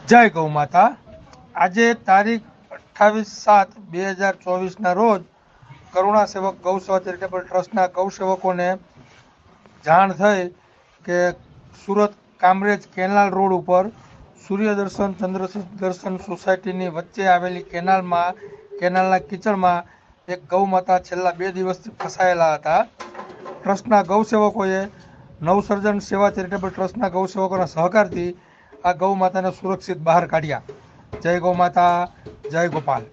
જય ગૌ માતા। આજે તારીખ 28/7/2024 રોજ કરુણા સેવક ગૌસેવા ચેરિટેબલ ટ્રસ્ટના ગૌસેવકોને જાણ થઈ કે સુરત કામરેજ કેનાલ રોડ ઉપર સૂર્ય દર્શન ચંદ્ર દર્શન સોસાયટીની વચ્ચે આવેલી કેનાલના કીચડમાં એક ગૌ માતા છેલ્લા 2 દિવસથી ફસાયેલા હતા। ટ્રસ્ટના ગૌસેવકોએ નવસર્જન સેવા ચેરિટેબલ ટ્રસ્ટના ગૌસેવકોના સહકારથી આ ગૌ માતાને સુરક્ષિત બહાર કાઢ્યા। જય ગૌ માતા, જય ગોપાલ।